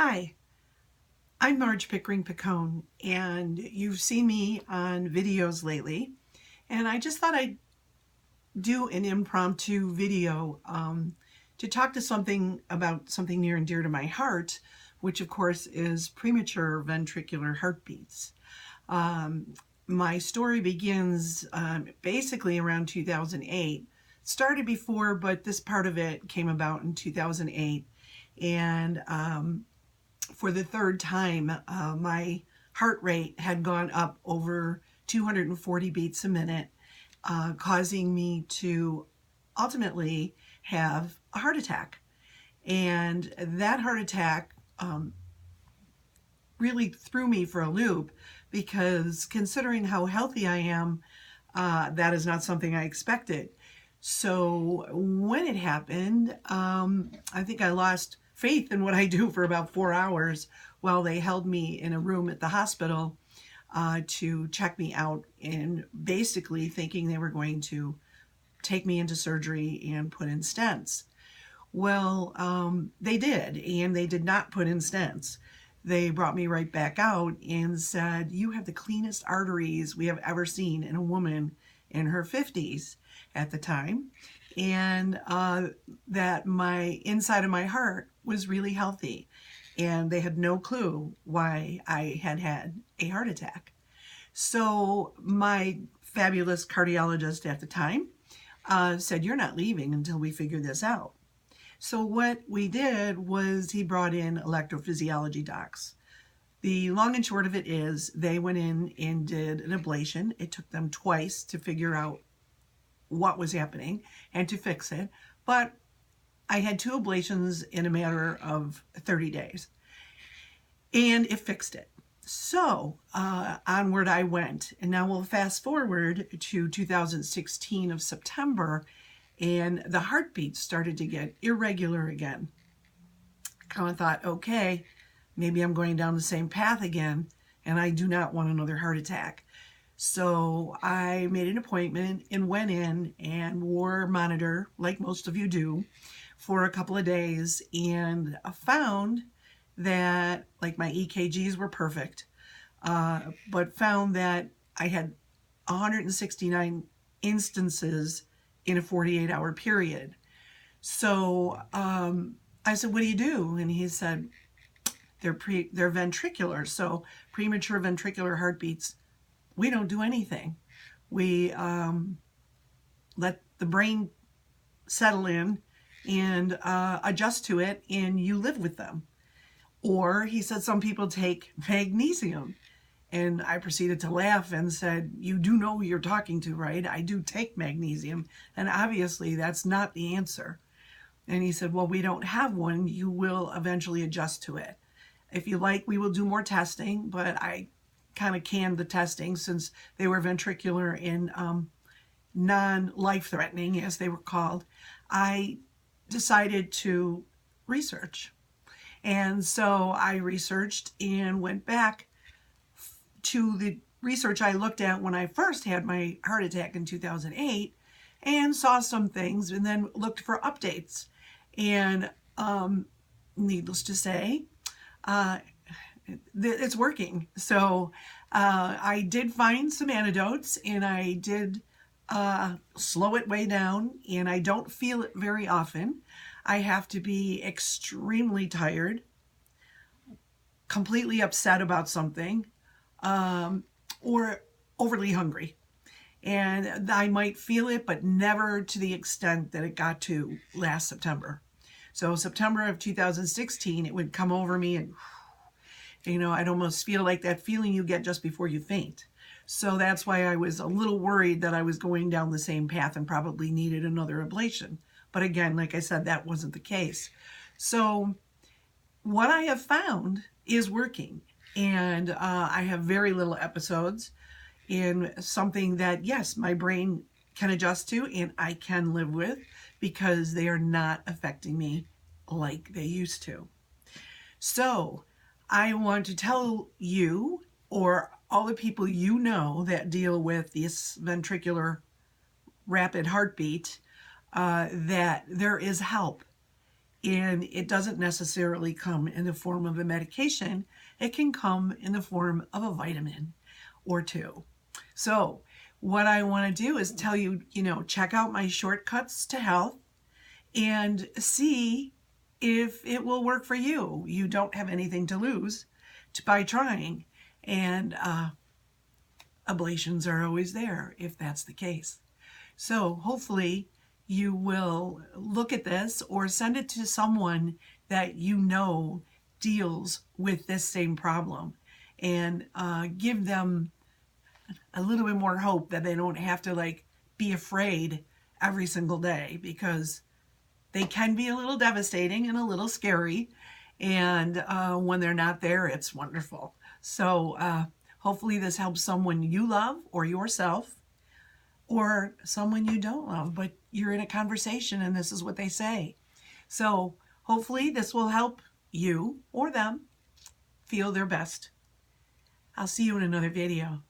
Hi, I'm Marge pickering-picone, and you've seen me on videos lately, and I just thought I'd do an impromptu video to talk to something about something near and dear to my heart, which of course is premature ventricular heartbeats. My story begins basically around 2008. Started before, but this part of it came about in 2008, and for the third time, my heart rate had gone up over 240 beats a minute, causing me to ultimately have a heart attack. And that heart attack really threw me for a loop because considering how healthy I am, that is not something I expected. So when it happened, I think I lost faith in what I do for about 4 hours while they held me in a room at the hospital to check me out, and basically thinking they were going to take me into surgery and put in stents. Well, they did, and they did not put in stents. They brought me right back out and said, "You have the cleanest arteries we have ever seen in a woman in her 50s at the time, and that my inside of my heart was really healthy." And they had no clue why I had had a heart attack. So my fabulous cardiologist at the time said, "You're not leaving until we figure this out." So what we did was he brought in electrophysiology docs. The long and short of it is they went in and did an ablation. It took them twice to figure out what was happening and to fix it. But I had 2 ablations in a matter of 30 days, and it fixed it. So onward I went. And now we'll fast forward to 2016 of September, and the heartbeats started to get irregular again. Kind of thought, okay, maybe I'm going down the same path again, and I do not want another heart attack. So I made an appointment and went in and wore a monitor, like most of you do, for a couple of days, and found that, like, my EKGs were perfect, but found that I had 169 instances in a 48-hour period. So I said, "What do you do?" And he said, they're ventricular, so premature ventricular heartbeats, we don't do anything. We let the brain settle in and adjust to it, and you live with them. Or he said some people take magnesium. And I proceeded to laugh and said, "You do know who you're talking to, right? I do take magnesium, and obviously that's not the answer." And he said, "Well, we don't have one. You will eventually adjust to it. If you like, we will do more testing," but I kind of canned the testing since they were ventricular and non-life-threatening, as they were called. I decided to research. And so I researched and went back to the research I looked at when I first had my heart attack in 2008, and saw some things, and then looked for updates. And needless to say, it's working. So I did find some antidotes, and I did slow it way down, and I don't feel it very often. I have to be extremely tired, completely upset about something, or overly hungry. And I might feel it, but never to the extent that it got to last September. So September of 2016, it would come over me, and I'd almost feel like that feeling you get just before you faint. So that's why I was a little worried that I was going down the same path and probably needed another ablation. But again, like I said, that wasn't the case. So what I have found is working. And I have very little episodes, in something that, yes, my brain can adjust to and I can live with, because they are not affecting me like they used to. So I want to tell you, or all the people you know that deal with this ventricular rapid heartbeat, that there is help. And it doesn't necessarily come in the form of a medication. It can come in the form of a vitamin or two. So what I want to do is tell you, check out my shortcuts to health and see if it will work for you. You don't have anything to lose by trying. And ablations are always there if that's the case. So hopefully you will look at this or send it to someone that you know deals with this same problem, and give them a little bit more hope that they don't have to be afraid every single day, because they can be a little devastating and a little scary. And when they're not there, it's wonderful. So hopefully this helps someone you love or yourself, or someone you don't love, but you're in a conversation and this is what they say. So hopefully this will help you or them feel their best. I'll see you in another video.